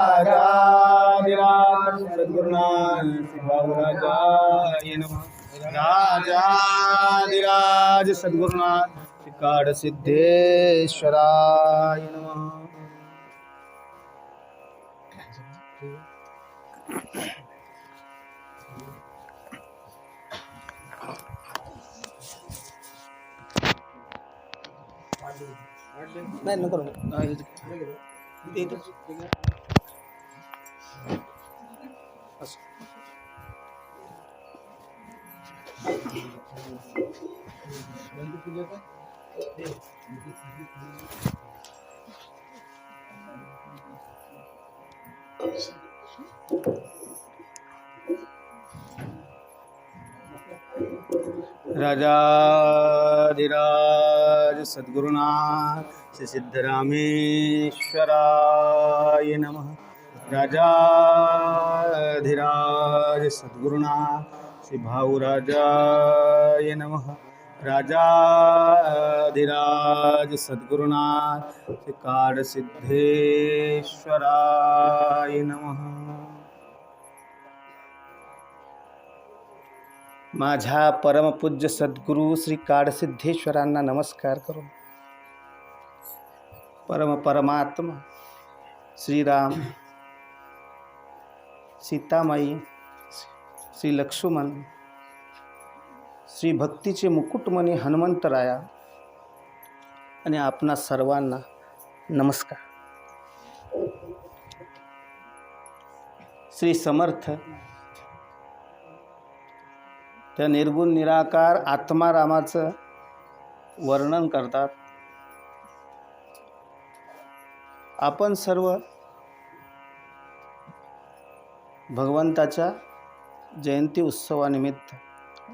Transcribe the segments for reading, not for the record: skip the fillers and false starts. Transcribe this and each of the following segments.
राजाधिराज सद्गुरुनाथ शिवाराजाय नमः। राजाधिराज सद्गुरुनाथ काड सिद्धेश्वराय नमः। नाही नको राजाधिराज सद्गुरुनाथ श्री सिद्धरामेश्वराय नमः। राजाधिराज सद्गुरुनाथ श्री भाऊराजाय नमः। राजाधिराज सद्गुरुनाथ श्री काड सिद्धेश्वराय नमः। माझ्या परमपूज्य सद्गुरू श्री काडसिद्धेश्वरांना नमस्कार करून परमात्मा श्रीराम, सीतामाई, श्री लक्ष्मण, श्री भक्तीचे मुकुटमणी हनुमंतराया आणि आपणा सर्वांना नमस्कार। श्री समर्थ त्या निर्गुण निराकार आत्मारामाचं वर्णन करतात। आपण सर्व भगवंताच्या जयंती उत्सवानिमित्त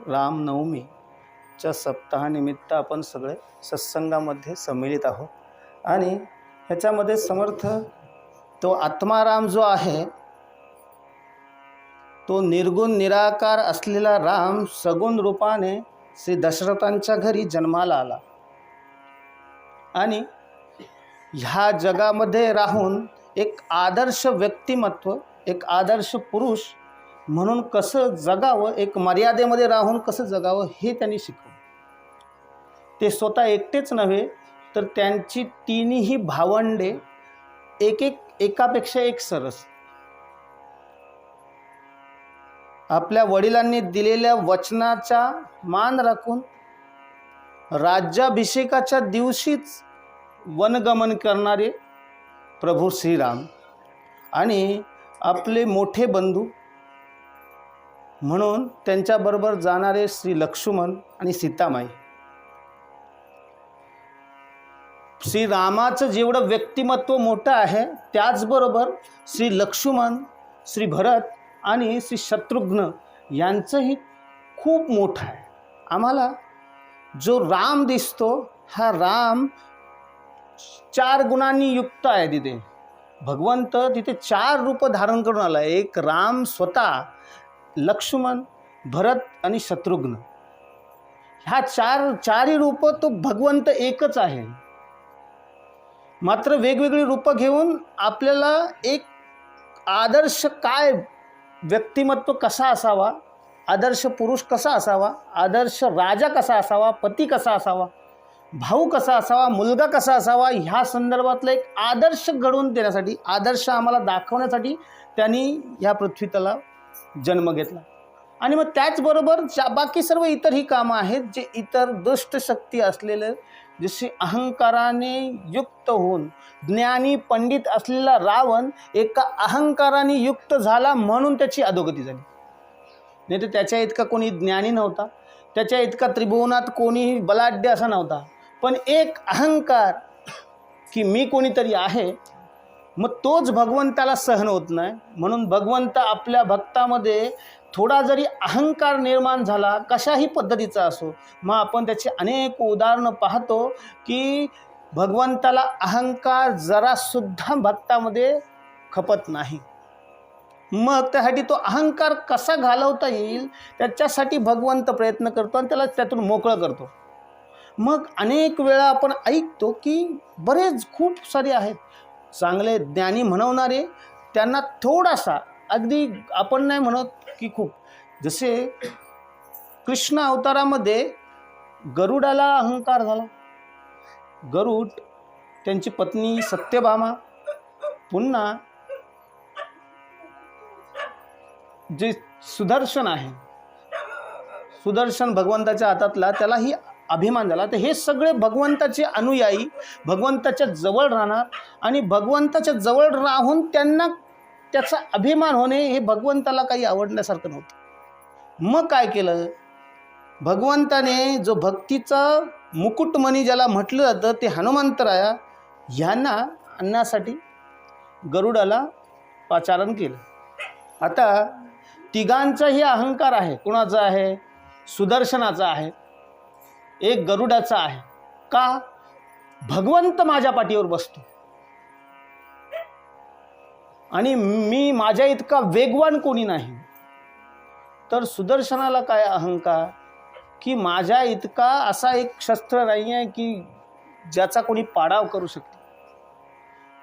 रामनवमीच्या सप्ताहानिमित्त आपण सगळे सत्संगामध्ये सम्मिलित आहोत आणि ह्याच्यामध्ये समर्थ तो आत्माराम जो आहे तो निर्गुण निराकार असलेला राम सगुण रूपाने श्री दशरथांच्या घरी जन्माला आला आणि ह्या जगामध्ये राहून एक आदर्श व्यक्तिमत्व, एक आदर्श पुरुष म्हणून कसं जगावं, एक मर्यादेमध्ये राहून कसं जगावं हे त्यांनी शिकवलं। ते स्वतः एकटेच नव्हे तर त्यांची तिन्ही भावंडे एकापेक्षा एक सरस आपल्या वडिलांनी दिलेल्या वचनाचा मान राखून राज्याभिषेकाच्या दिवशीच वनगमन करणारे प्रभू श्रीराम आणि आपले मोठे बंधू म्हणून त्यांच्याबरोबर जाणारे श्री लक्ष्मण आणि सीतामाई। श्रीरामाचं जेवढं व्यक्तिमत्व मोठं आहे त्याचबरोबर श्री लक्ष्मण, श्री भरत आणि श्री शत्रुघ्न यांचंही खूप मोठं आहे। आम्हाला जो राम दिसतो हा राम 4 गुणांनी युक्त आहे। तिथे भगवंत तिथे 4 रूप धारण करून आला आहे। एक राम स्वतः, लक्ष्मण, भरत आणि शत्रुघ्न ह्या चारही रूप तो भगवंत एकच आहे, मात्र वेगवेगळी रूपं घेऊन आपल्याला एक आदर्श काय व्यक्तिमत्व कसा असावा, आदर्श पुरुष कसा असावा, आदर्श राजा कसा असावा, पती कसा असावा, भाऊ कसा असावा, मुलगा कसा असावा ह्या संदर्भातला एक आदर्श घडवून देण्यासाठी, आदर्श आम्हाला दाखवण्यासाठी त्यांनी ह्या पृथ्वीतला जन्म घेतला। आणि मग त्याचबरोबर बाकी सर्व इतरही कामं आहेत जे इतर दुष्ट शक्ती असलेले, जसे अहंकाराने युक्त होऊन ज्ञानी पंडित असलेला रावण एका अहंकाराने युक्त झाला म्हणून त्याची अधोगती झाली। नाही तर त्याच्या इतका कोणी ज्ञानी नव्हता, त्याच्या इतका त्रिभुवनात कोणीही बलाढ्य असा नव्हता, पण एक अहंकार की मी कोणीतरी आहे, मग तोच भगवंताला सहन होत नाही। म्हणून भगवंत आपल्या भक्तामध्ये थोडा जरी अहंकार निर्माण झाला कशाही पद्धतीचा असो, मग आपण त्याचे अनेक उदाहरणं पाहतो की भगवंताला अहंकार जरासुद्धा भक्तामध्ये खपत नाही। मग त्यासाठी तो अहंकार कसा घालवता येईल त्याच्यासाठी भगवंत प्रयत्न करतो आणि त्याला त्यातून मोकळं करतो। मग अनेक वेळा आपण ऐकतो की खूप सारे आहेत चांगले ज्ञानी म्हणवणारे त्यांना थोडासा, अगदी आपण नाही म्हणत की खूप, जसे कृष्ण अवतारामध्ये गरुडाला अहंकार झाला. गरुड, त्यांची पत्नी सत्यभामा, पुन्हा जे सुदर्शन आहे, सुदर्शन भगवंताच्या हातातला, त्यालाही अभिमान झाला. तर हे सगळे भगवंताचे अनुयायी भगवंताच्या जवळ राहणार आणि भगवंताच्या जवळ राहून त्यांना त्याचा अभिमान होणे हे भगवंताला काही आवडण्यासारखं नव्हतं. मग काय केलं भगवंताने, जो भक्तीचा मुकुटमणी ज्याला म्हटलं जातं ते हनुमंतराया ह्यांना आणण्यासाठी गरुडाला पाचारण केलं. आता तिघांचाही अहंकार आहे. कुणाचा आहे? सुदर्शनाचा आहे, एक गरुडाचा आहे. का? भगवंत माझ्या पाठीवर बसतो आणि मी माझ्या इतका वेगवान कोणी नाही. तर सुदर्शनाला काय अहंकार की माझ्या इतका असा एक शस्त्र नाही आहे की ज्याचा कोणी पाडाव करू शकते.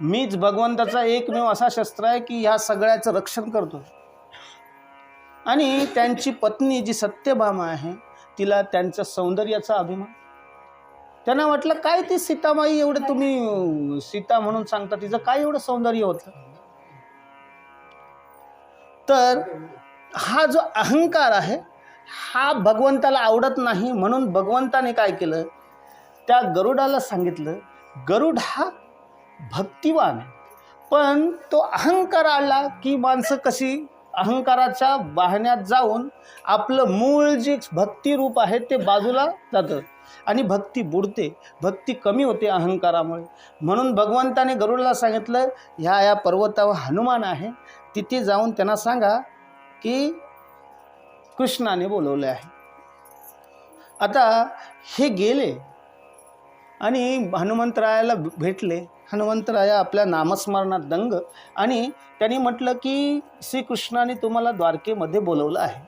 मीच भगवंताचा एकमेव असा शस्त्र आहे की ह्या सगळ्याचं रक्षण करतो. आणि त्यांची पत्नी जी सत्यभामा आहे तिला त्यांच्या सौंदर्याचा अभिमान. त्यांना वाटलं काय ती सीतामाई, एवढं तुम्ही सीता म्हणून सांगता, तिचं काय एवढं सौंदर्य होतं. तर हा जो अहंकार आहे हा भगवंताला आवडत नाही. म्हणून भगवंताने काय केलं, त्या गरुडाला सांगितलं, गरुड हा भक्तिवान आहे, पण तो अहंकार आला की माणसं कशी अहंकाराच्या वाहण्यात जाऊन आपलं मूळ जे भक्तिरूप आहे ते बाजूला जातं आणि भक्ती बुडते, भक्ती कमी होते अहंकारामुळे. म्हणून भगवंताने गरुडाला सांगितलं, ह्या पर्वतावर हनुमान आहे, तिथे जाऊन त्यांना सांगा की कृष्णाने बोलवले आहे. आता हे गेले आणि हनुमंतरायाला भेटले. हनुमंतराया आपल्या नामस्मरणात दंग आणि त्यांनी म्हटलं की श्रीकृष्णाने तुम्हाला द्वारकेमध्ये बोलवलं आहे.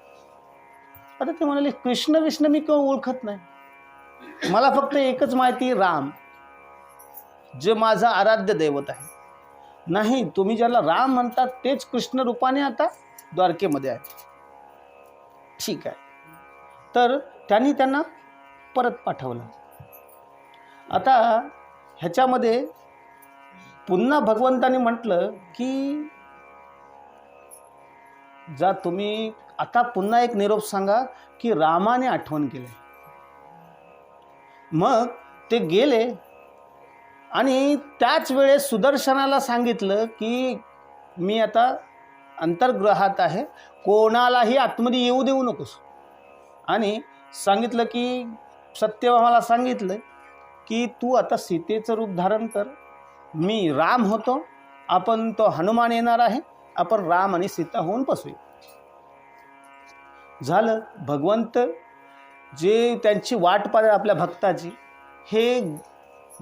आता ते म्हणाले, कृष्ण विष्णू मी कोण ओळखत नाही, मला फक्त एकच माहिती, राम जे माझा आराध्य दैवत आहे. नाही, तुम्ही ज्याला राम म्हणतात तेच कृष्ण रूपाने आता द्वारकेमध्ये आहे. ठीक आहे. तर त्यांनी त्यांना परत पाठवलं. आता ह्याच्यामध्ये पुन्हा भगवंताने म्हटलं की जा तुम्ही आता पुन्हा एक निरोप सांगा की रामाने आठवण केली. मग ते गेले आणि त्याच वेळेस सुदर्शनाला सांगितलं की मी आता अंतर्ग्रहात आहे, कोणालाही आतमध्ये येऊ देऊ नकोस. आणि सांगितलं की सत्यभामाला सांगितलं की तू आता सीतेचं रूप धारण कर, मी राम होतो, आपण तो हनुमान येणार आहे, आपण राम आणि सीता होऊन बसूया. झालं. भगवंत जे त्यांची वाट पाहत आपल्या भक्ताची, हे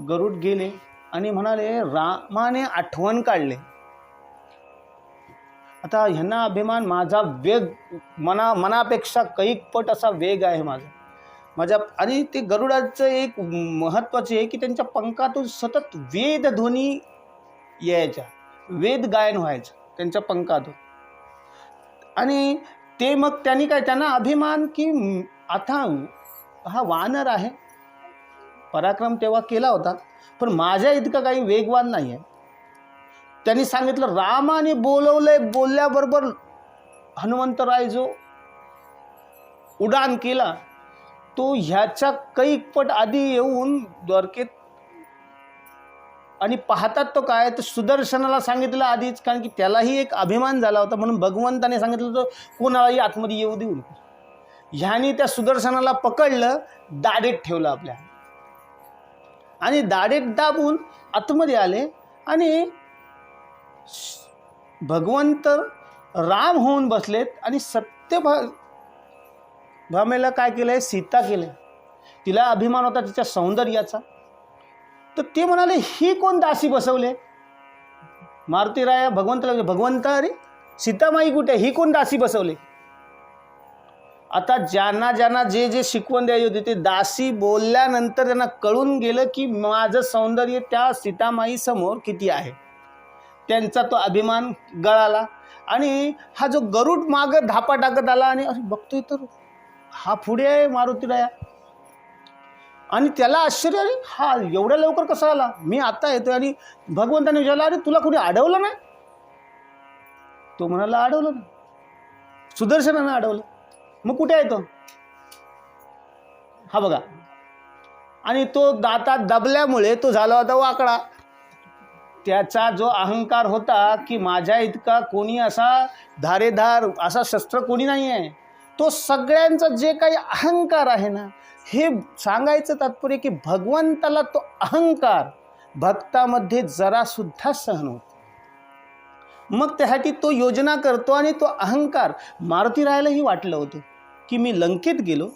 गरुड गेले आणि म्हणाले रामाने आठवण काढले. आता ह्यांना अभिमान, माझा वेग मनापेक्षा कैक पट असा वेग आहे माझ्या. आणि ते गरुडाचं एक महत्त्वाचे आहे की त्यांच्या पंखातून सतत वेद ध्वनी यायच्या, वेद गायन व्हायचं त्यांच्या पंखातून. आणि ते मग त्यांनी काय, त्यांना अभिमान की आता हा वानर आहे, पराक्रम तेव्हा केला होता, पण माझ्या इतका काही वेगवान नाही आहे. त्यांनी सांगितलं रामाने बोलवलंय, बोलल्याबरोबर हनुमंतराय जो उड्डाण केला तो ह्याच्या कैकपट आधी येऊन द्वारकेत. आणि पाहतात तो काय, तर सुदर्शनाला सांगितलं आधीच, कारण की त्यालाही एक अभिमान झाला होता. म्हणून भगवंताने सांगितलं तर कोणालाही आतमध्ये येऊ देऊ नको. ह्यानी त्या सुदर्शनाला पकडलं, दाढेत ठेवलं आपल्या, आणि दाढेत दाबून आतमध्ये आले. आणि भगवंत राम होऊन बसलेत आणि सत्यभामेला काय केलंय, सीता केलंय. तिला अभिमान होता तिच्या सौंदर्याचा. तर ते म्हणाले ही कोण दासी बसवले. मारुतीराया भगवंताला, भगवंत अरे सीतामाई कुठे, ही कोण दासी बसवले. आता ज्यांना ज्यांना जे जे शिकवण द्यायची होती ते दासी बोलल्यानंतर त्यांना कळून गेलं की माझं सौंदर्य त्या सीतामाई समोर किती आहे. त्यांचा तो अभिमान गळाला आणि हा जो गरुड मागं धापा टाकत आला आणि अरे बघतोय तर हा पुढे आहे मारुतीराया. आणि त्याला आश्चर्य, अरे हा एवढ्या लवकर कसा आला, मी आता येतोय. आणि भगवंताने विचारलं, अरे तुला कुणी अडवलं नाही? तो म्हणाला, अडवलं ना, सुदर्शनानं अडवलं. मग कुठे आहे तो? हा बघा. आणि तो दातात दबल्यामुळे तो झाला होता वाकडा. त्याचा जो अहंकार होता की माझ्या इतका कोणी असा धारेधार असा शस्त्र कोणी नाही आहे, तो सगळ्यांचा जे काही अहंकार आहे ना, हे सांगायचं तात्पर्य की भगवंताला तो अहंकार भक्तामध्ये जरासुद्धा सहन होतो. मग त्यासाठी तो योजना करतो आणि तो अहंकार मारुतीरायालाही वाटलं होतं की मी लंकेत गेलो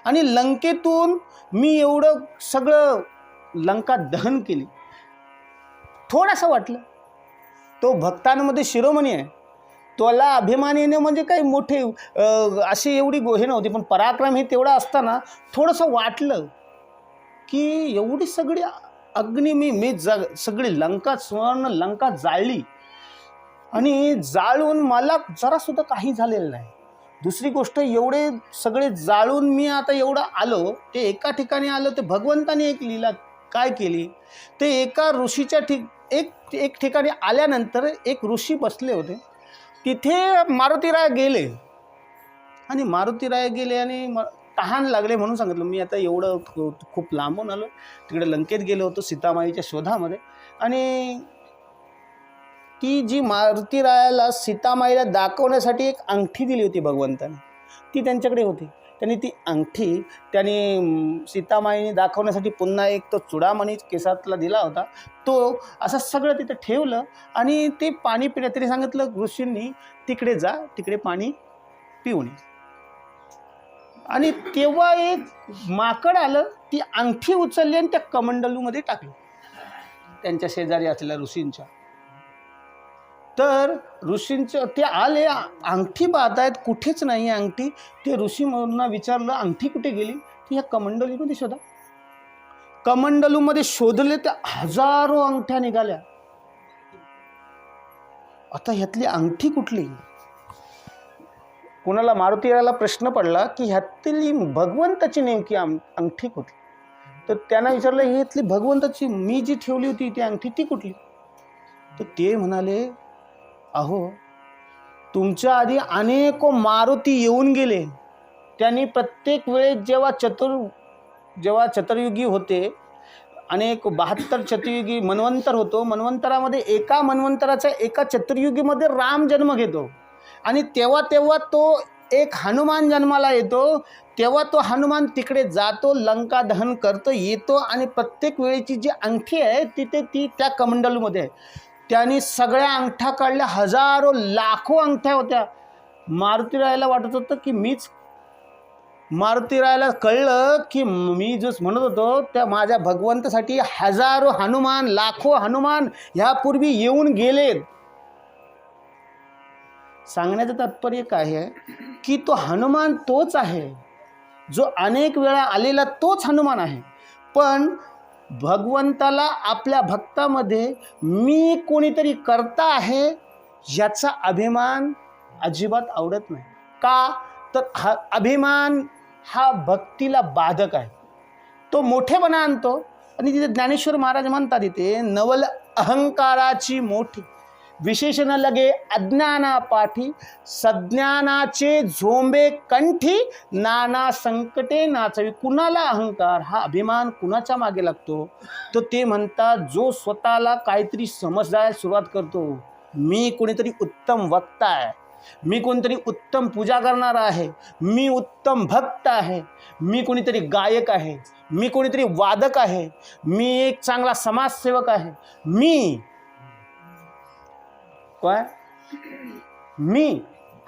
आणि लंकेतून मी एवढं सगळं लंका दहन केली. थोडंसं वाटलं. तो भक्तांमध्ये शिरोमणी आहे, त्याला अभिमान येणे म्हणजे काही मोठे अशी एवढी हे नव्हती, पण पराक्रम हे तेवढा असताना थोडंसं वाटलं की एवढी सगळी अग्नी मी सगळी लंका स्वर्ण लंका जाळली आणि जाळून मला जरासुद्धा काही झालेलं नाही. दुसरी गोष्ट, एवढे सगळे जाळून मी आता एवढं आलो, ते एका ठिकाणी आलो, ते भगवंताने एक लीला काय केली, ते एका ऋषीच्या एक ठिकाणी आल्यानंतर एक ऋषी बसले होते. तिथे मारुतीराय गेले आणि तहान लागले म्हणून सांगितलं, मी आता एवढं खूप लांबून आलो, तिकडे लंकेत गेलो होतो सीतामाईच्या शोधामध्ये. आणि ती जी मारुतीरायाला सीतामाईला दाखवण्यासाठी एक अंगठी दिली होती भगवंताने, ती त्यांच्याकडे होती. त्यांनी ती अंगठी सीतामाईने दाखवण्यासाठी पुन्हा एक तो चुडामणी केसातला दिला होता, तो असं सगळं तिथं ठेवलं. आणि ते पाणी पिण्या तरी सांगितलं ऋषींनी, तिकडे जा, तिकडे पाणी पिऊन ये. आणि तेव्हा एक माकड आलं, ती अंगठी उचलली आणि त्या कमंडलूमध्ये टाकली त्यांच्या शेजारी असलेल्या ऋषींच्या. तर ऋषींचं ते आले, अंगठी पाहतायत, कुठेच नाही अंगठी. ते ऋषी म्हणून विचारलं, अंगठी कुठे गेली? ती ह्या कमंडलूमध्ये शोधा. कमंडलूमध्ये शोधले, त्या हजारो अंगठ्या निघाल्या. आता ह्यातली अंगठी कुठली? कोणाला मारुतीरायाला प्रश्न पडला की ह्यातली भगवंताची नेमकी अंगठी कुठली? तर त्यांना विचारलं, ह्यातली भगवंताची मी जी ठेवली होती ती अंगठी ती कुठली? तर ते म्हणाले, अहो तुमच्या आधी अनेको मारुती येऊन गेले, त्यांनी प्रत्येक वेळेस जेव्हा चतुर्युगी होते, अनेक 72 चतुर्युगी मनवंतर होतो, मनवंतरामध्ये एका मनवंतराच्या एका चतुर्युगीमध्ये राम जन्म घेतो आणि तेव्हा तो एक हनुमान जन्माला येतो. तेव्हा तो हनुमान तिकडे जातो, लंका दहन करतो, येतो आणि प्रत्येक वेळेची जी अंगठी आहे ती त्या कमंडलूमध्ये आहे. त्यांनी सगळ्या अंगठ्या काढल्या, हजारो लाखो अंगठ्या होत्या. मारुतीरायाला वाटत होतं की मारुतीरायाला कळलं की मी जो म्हणत होतो त्या माझ्या भगवंतासाठी हजारो हनुमान, लाखो हनुमान ह्यापूर्वी येऊन गेलेत. सांगण्याचं तात्पर्य काय आहे की तो हनुमान तोच आहे, जो अनेक वेळा आलेला तोच हनुमान आहे. पण भगवंताला आपल्या भक्तामध्ये मी कोणीतरी करता आहे याचा अभिमान अजिबात आवडत नाही. का? तर हा अभिमान हा भक्तीला बाधक आहे, तो मोठेपणा आणतो. आणि तिथे ज्ञानेश्वर महाराज म्हणतात, इथे नवल अहंकाराची मोठी विशेषण लगे अज्ञाना पाठी, सज्ञानाचे झोंबे कंठी, नाना संकटे नाचवी. कुणाला अहंकार हा अभिमान कुणाच्या मागे लागतो? तर ते म्हणतात, जो स्वतःला काहीतरी समजायला सुरुवात करतो, मी कोणीतरी उत्तम वक्ता आहे, मी कोणतरी उत्तम पूजा करणारा आहे, मी उत्तम भक्त आहे, मी कोणीतरी गायक आहे, मी कोणीतरी वादक आहे, मी एक चांगला समाजसेवक आहे, मी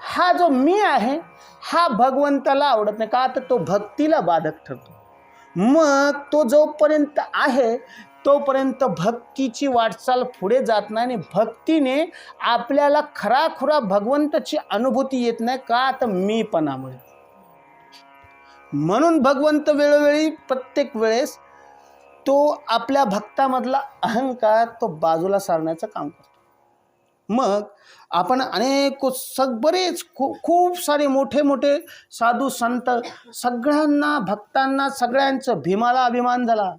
हा जो मी आहे हा भगवंताला आवडत नाही. का? तर तो भक्तीला बाधक ठरतो. मग तो जोपर्यंत आहे तोपर्यंत भक्तीची वाटचाल पुढे जात नाही आणि भक्तीने आपल्याला खराखुरा भगवंताची अनुभूती येत नाही. का? तर मीपणामुळे. म्हणून भगवंत वेळोवेळी प्रत्येक वेळेस तो आपल्या भक्तामधला अहंकार तो बाजूला सारण्याचं काम करतो. मग आपण अनेक बरेच खूप सारे मोठे मोठे साधू संत, सगळ्यांना भक्तांना सगळ्यांचं, भीमाला अभिमान झाला,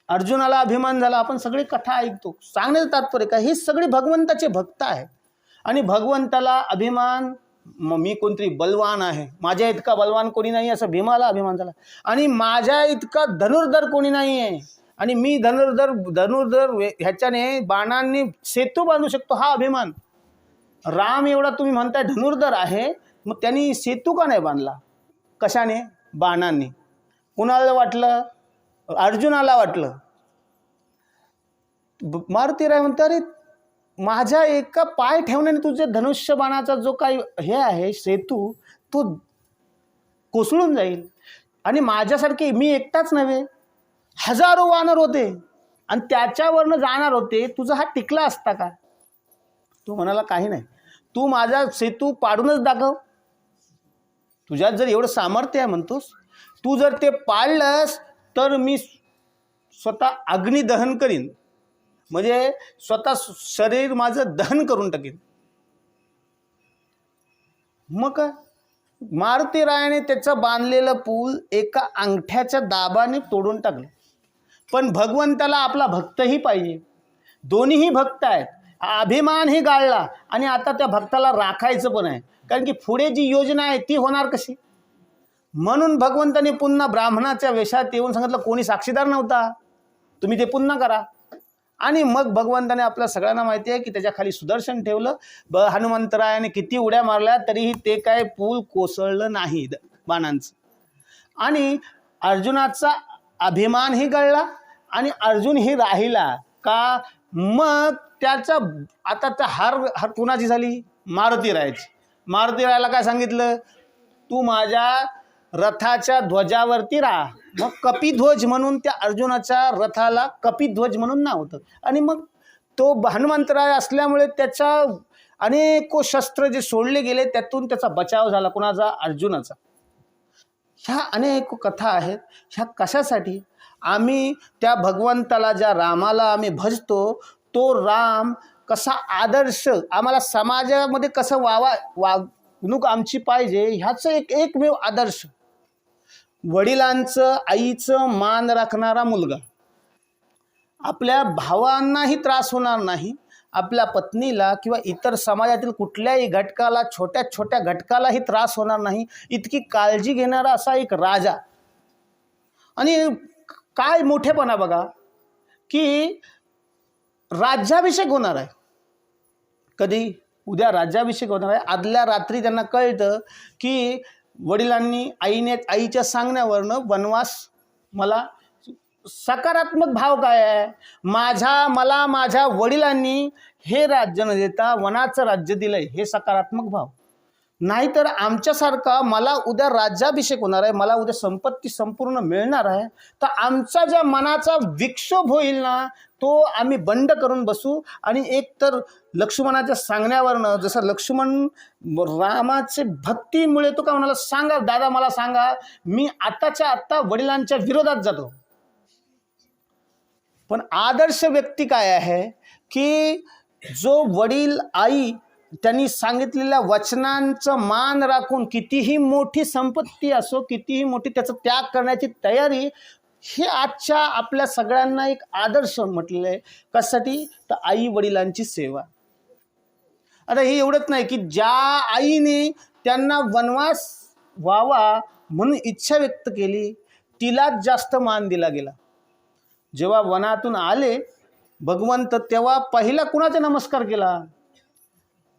अर्जुनाला अभिमान झाला. आपण सगळी कथा ऐकतो. सांगण्याचं तात्पर्य काय, ही सगळी भगवंताचे भक्त आहे. आणि भगवंताला अभिमान, मी कोणतरी बलवान आहे, माझ्या इतका बलवान कोणी नाही असं भीमाला अभिमान झाला. आणि माझ्या इतका धनुर्धर कोणी नाही आहे, आणि मी धनुर्धर ह्याच्याने बाणांनी सेतू बांधू शकतो, हा अभिमान. राम एवढा तुम्ही म्हणताय धनुर्धर आहे, मग त्यांनी सेतू का नाही बांधला? कशाने? बाणांनी. कुणाला वाटलं? अर्जुनाला वाटलं. मारुती राय म्हणतात, अरे माझ्या एका पाय ठेवण्याने तुझे धनुष्य बाणाचा जो काही हे आहे सेतू, तो कोसळून जाईल. आणि माझ्यासारखे मी एकटाच नव्हे, हजारो वानर होते आणि त्याच्यावरनं जाणार होते, तुझा हा टिकला असता का? तो म्हणाला काही नाही, तू माझा सेतू पाडूनच दाखव. तुझ्यात जर एवढं सामर्थ्य आहे म्हणतोस, तू जर ते पाळलंस तर मी स्वतः अग्निदहन करीन, म्हणजे स्वतः शरीर माझं दहन करून टाकीन. मग काय, मारुती रायाने त्याचं बांधलेलं पूल एका अंगठ्याच्या दाबाने तोडून टाकलं. पण भगवंताला आपला भक्तही पाहिजे, दोन्हीही भक्त आहेत. अभिमानही गाळला आणि आता त्या भक्ताला राखायचं पण आहे, कारण की पुढे जी योजना आहे ती होणार कशी. म्हणून भगवंताने पुन्हा ब्राह्मणाच्या वेशात येऊन सांगितलं, कोणी साक्षीदार नव्हता, तुम्ही ते पुन्हा करा. आणि मग भगवंताने आपल्या सगळ्यांना माहिती आहे की त्याच्या खाली सुदर्शन ठेवलं. हनुमंतरायाने किती उड्या मारल्या तरीही ते काय पूल कोसळलं नाही बाणांचं. आणि अर्जुनाचा अभिमानही गळला आणि अर्जुनही राहिला का. मग त्याचा आता त्या हार कुणाची झाली? मारुती रायाची. मारुती रायाला काय सांगितलं, तू माझ्या रथाच्या ध्वजावरती राहा. मग कपिध्वज म्हणून त्या अर्जुनाच्या रथाला कपिध्वज म्हणून नाव होतं. आणि मग तो हनुमंतराय असल्यामुळे त्याच्या अनेक शस्त्र जे सोडले गेले त्यातून त्याचा बचाव झाला. कुणाचा? अर्जुनाचा. ह्या अनेक कथा आहेत. ह्या कशासाठी? आम्ही त्या भगवंताला, ज्या रामाला आम्ही भजतो, तो राम कसा आदर्श आम्हाला समाजामध्ये कसं वागणूक आमची पाहिजे ह्याचं एकमेव आदर्श. वडिलांचं, आईचं मान राखणारा मुलगा, आपल्या भावांनाही त्रास होणार नाही, आपल्या पत्नीला किंवा इतर समाजातील कुठल्याही घटकाला, छोट्या छोट्या घटकालाही त्रास होणार नाही, इतकी काळजी घेणारा असा एक राजा. आणि काय मोठेपणा बघा की राज्याभिषेक होणार आहे. कधी? उद्या राज्याभिषेक होणार आहे. आदल्या रात्री त्यांना कळतं की वडिलांनी, आईच्या सांगण्यावरनं वनवास, मला सकारात्मक भाव काय आहे, मला माझ्या वडिलांनी हे राज्य न देता वनाचं राज्य दिलंय, हे सकारात्मक भाव. नाहीतर आमच्यासारखा मला उद्या राज्याभिषेक होणार आहे, मला उद्या संपत्ती संपूर्ण मिळणार आहे, तर आमचा ज्या मनाचा विक्षोभ होईल ना, तो आम्ही बंड करून बसू. आणि एक तर लक्ष्मणाच्या सांगण्यावरनं, जसं लक्ष्मण रामाचे भक्तीमुळे तो का म्हणाला, सांगा दादा, मला सांगा, मी आत्ताच्या आत्ता वडिलांच्या विरोधात जातो. पण आदर्श व्यक्ती काय आहे की जो वडील, आई त्यांनी सांगितलेल्या वचनांचं मान राखून कितीही मोठी संपत्ती असो, कितीही मोठी, त्याचा त्याग करण्याची तयारी, हे आजच्या आपल्या सगळ्यांना एक आदर्श म्हटलेलं आहे. कशासाठी? तर आई वडिलांची सेवा. आता हे एवढंच नाही की ज्या आईने त्यांना वनवास व्हावा म्हणून इच्छा व्यक्त केली, तिलाच जास्त मान दिला गेला. जेव्हा वनातून आले भगवंत, तेव्हा पहिला कुणाचा नमस्कार केला?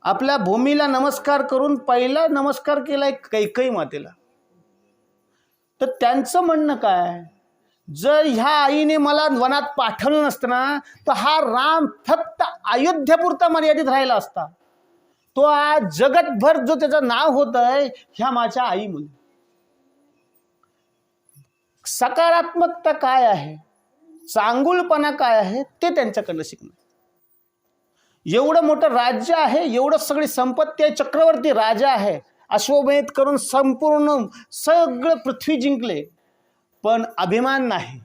आपल्या भूमीला नमस्कार करून पहिला नमस्कार केला कैकेयी मातेला. तर त्यांचं म्हणणं काय, जर ह्या आईने मला वनात पाठवलं नसतं ना, तर हा राम फक्त अयोध्येपुरता मर्यादित राहिला असता. तो आज जगतभर जो त्याचं नाव होत आहे, ह्या माझ्या आईमुळे. सकारात्मकता काय आहे, चांगुलपणा काय आहे, ते त्यांच्याकडनं शिकणं. एवढं मोठं राज्य आहे, एवढं सगळी संपत्ती आहे, चक्रवर्ती राजा आहे, अश्वमेध करून संपूर्ण सगळं पृथ्वी जिंकले, पण अभिमान नाही.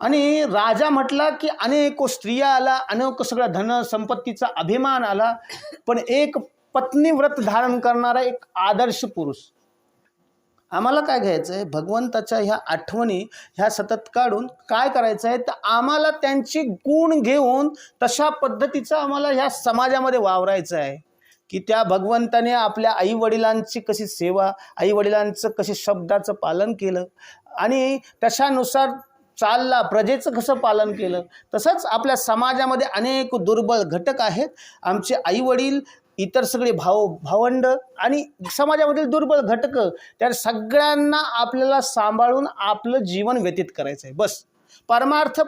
आणि राजा म्हटला की अनेक स्त्रिया आला, अनेक सगळा धन संपत्तीचा अभिमान आला, पण एक पत्नीव्रत धारण करणारा एक आदर्श पुरुष. आम्हाला काय घ्यायचं आहे, भगवंताच्या ह्या आठवणी ह्या सतत काढून काय करायचं आहे, तर आम्हाला त्यांची गुण घेऊन तशा पद्धतीचं आम्हाला ह्या समाजामध्ये वावरायचं आहे की त्या भगवंताने आपल्या आईवडिलांची कशी सेवा, आईवडिलांचं कशी शब्दाचं पालन केलं आणि तशानुसार चालला, प्रजेचं कसं पालन केलं. तसंच आपल्या समाजामध्ये अनेक दुर्बल घटक आहेत. आमचे आईवडील, इतर सगळे भावंड आणि समाजामधील दुर्बल घटक, त्या सगळ्यांना आपल्याला सांभाळून आपलं जीवन व्यतीत करायचं आहे. बस परमार्थ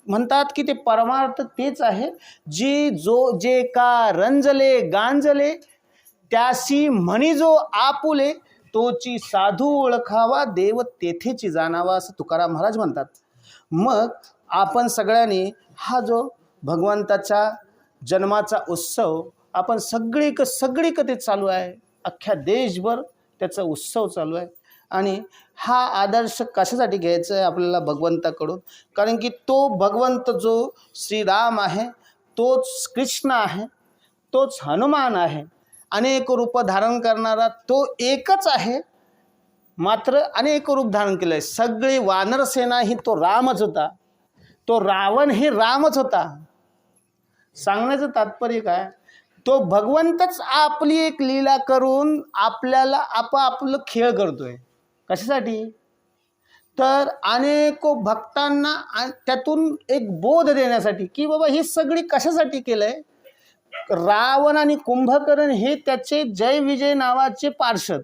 म्हणतात की ते परमार्थ तेच आहे, जे का रंजले गांजले त्यासी म्हणी जो आपुले, तोची साधू ओळखावा देव तेथेची जाणावा, असं तुकाराम महाराज म्हणतात. मग आपण सगळ्यांनी हा जो भगवंताच्या जन्माचा उत्सव आपण सगळीकडे चालू आहे, अख्ख्या देशभर त्याचा उत्सव चालू आहे. आणि हा आदर्श कशासाठी घ्यायचा आहे आपल्याला भगवंताकडून, कारण की तो भगवंत जो श्रीराम आहे, तोच कृष्ण आहे, तोच हनुमान आहे, अनेक रूप धारण करणारा तो एकच आहे, मात्र अनेक रूप धारण केलं आहे. सगळी वानरसेना ही तो रामच होता, तो रावण ही रामच होता. सांगण्याचं तात्पर्य काय, तो भगवंतच आपली एक लीला करून आपल्याला आपलं खेळ करतोय. कशासाठी, तर अनेक भक्तांना त्यातून एक बोध देण्यासाठी की बाबा ही सगळी कशासाठी केलं आहे. रावण आणि कुंभकर्ण हे त्याचे जय विजय नावाचे पार्षद,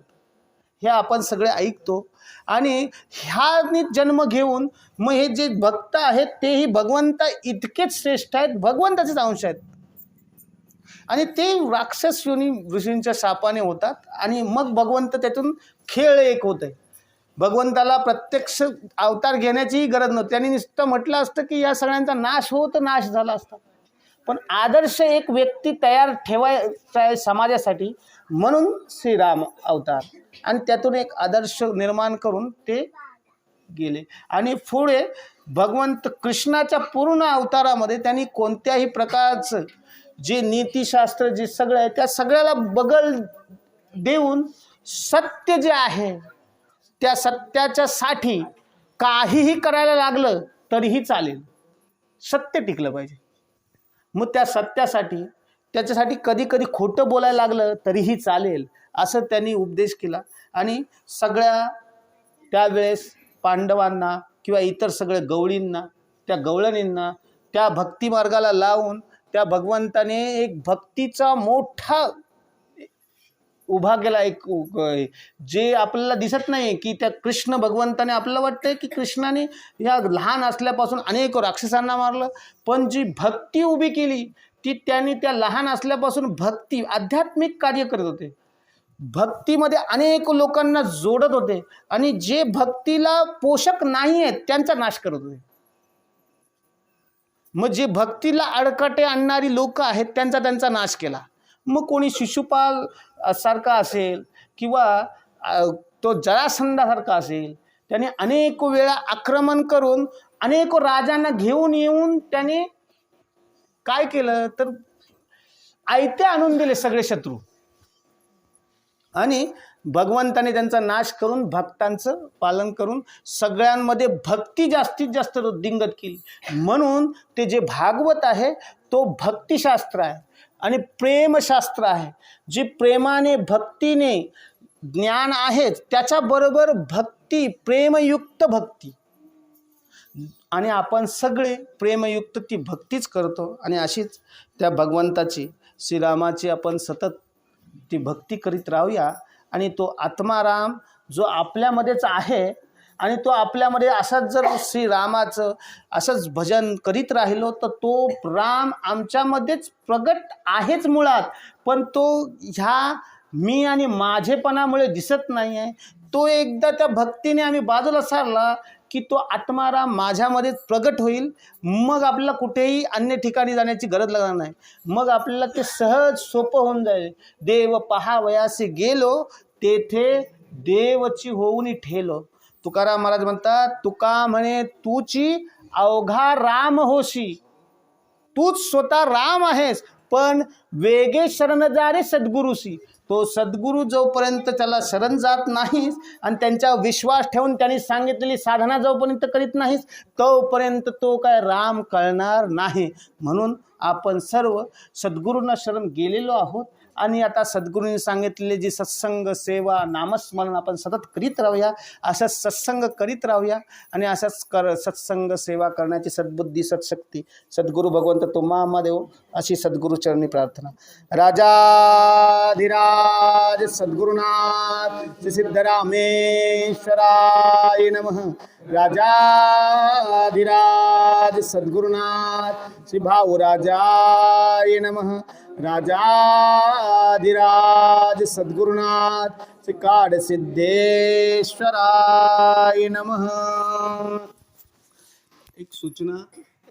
हे आपण सगळे ऐकतो. आणि ह्यानी जन्म घेऊन मग हे जे भक्त आहेत तेही भगवंता इतकेच श्रेष्ठ आहेत, भगवंताचेच अंश आहेत. आणि ते राक्षस योनी ऋषींच्या शापाने होतात आणि मग भगवंत त्यातून खेळ एक होते. भगवंताला प्रत्यक्ष अवतार घेण्याचीही गरज नव्हती. त्यांनी नुसतं म्हटलं असतं की या सगळ्यांचा नाश हो, तर नाश झाला असता. पण आदर्श एक व्यक्ती तयार ठेवायचा आहे समाजासाठी, म्हणून श्रीराम अवतार, आणि त्यातून एक आदर्श निर्माण करून ते गेले. आणि पुढे भगवंत कृष्णाच्या पूर्ण अवतारामध्ये त्यांनी कोणत्याही प्रकारचं जे नीतिशास्त्र जे सगळं आहे त्या सगळ्याला बगल देऊन सत्य जे आहे त्या सत्याच्या साठी काहीही करायला लागलं तरीही चालेल, सत्य टिकलं पाहिजे. मग त्या सत्यासाठी त्याच्यासाठी कधी कधी खोटं बोलायला लागलं तरीही चालेल, असं त्यांनी उपदेश केला. आणि सगळ्या त्यावेळेस पांडवांना किंवा इतर सगळ्या गवळींना, त्या गवळणींना त्या भक्तिमार्गाला लावून त्या भगवंताने एक भक्तीचा मोठा उभा केला. एक जे आपल्याला दिसत नाही की त्या कृष्ण भगवंताने, आपल्याला वाटतं की कृष्णाने या लहान असल्यापासून अनेक राक्षसांना मारलं, पण जी भक्ती उभी केली ती त्यांनी त्या लहान असल्यापासून भक्ती आध्यात्मिक कार्य करत होते, भक्तीमध्ये अनेक लोकांना जोडत होते आणि जे भक्तीला पोषक नाही आहेत त्यांचा नाश करत होते. मग जे भक्तीला अडकाटे आणणारी लोक आहेत त्यांचा नाश केला. मग कोणी शिशुपाल सारखा असेल किंवा तो जरासंधासारखा असेल, त्याने अनेक वेळा आक्रमण करून अनेक राजांना घेऊन येऊन त्याने काय केलं तर आयते आणून दिले सगळे शत्रू, आणि भगवंताने त्यांचा नाश करून भक्तांचं पालन करून सगळ्यांमध्ये भक्ती जास्तीत जास्त वृद्धिंगत केली. म्हणून ते जे भागवत आहे तो भक्तिशास्त्र आहे आणि प्रेमशास्त्र आहे. जे प्रेमाने भक्तीने ज्ञान आहे त्याच्याबरोबर भक्ती, प्रेमयुक्त भक्ती, आणि आपण सगळे प्रेमयुक्त ती भक्तीच करतो. आणि अशीच त्या भगवंताची, श्रीरामाची आपण सतत ती भक्ती करीत राहूया. आणि तो आत्माराम जो आपल्यामध्येच आहे आणि तो आपल्यामध्ये असाच जर श्रीरामाचं असंच भजन करीत राहिलो तर तो राम आमच्यामध्येच प्रगट आहेच मुळात, पण तो ह्या मी आणि माझेपणामुळे दिसत नाही आहे. तो एकदा त्या भक्तीने आम्ही बाजूला सारला की तो आत्माराम माझ्यामध्ये प्रगट होईल. मग आपल्याला कुठेही अन्य ठिकाणी जाण्याची गरज लागणार नाही. मग आपल्याला ते सहज सोपं होऊन जाईल. देव पहावयासे गेलो तेथे देवची होऊन ठेलो, तुकाराम महाराज म्हणतात, तुका म्हणे तूची अवघा राम होशी, तूच स्वतः राम आहेस, पण वेगे शरण जा रे सद्गुरूसी. तो सद्गुरू जोपर्यंत त्याला शरण जात नाहीस आणि त्यांचा विश्वास ठेवून त्यांनी सांगितलेली साधना जोपर्यंत करीत नाहीस, तोपर्यंत तो काय राम कळणार नाही. म्हणून आपण सर्व सद्गुरूंना शरण गेलेलो आहोत आणि आता सद्गुरूंनी सांगितलेली जी सत्संग सेवा नामस्मरण आपण सतत करीत राहूया, असंच सत्संग करीत राहूया आणि अशाच सत्संग सेवा करण्याची सद्बुद्धी सत्शक्ती सद्गुरू भगवंत तुम्हा देव, अशी सद्गुरूचरणी प्रार्थना. राजाधिराज सद्गुरुनाथ श्री सिद्धरामेश्वराय नमः. राजाधिराज सद्गुरुनाथ श्री भाऊराजाय नमः. राजाधिराज सद्गुरुनाथ श्री काडसिद्धेश्वराय नमः. एक सूचना,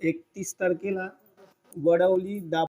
31 तारखेला वडवली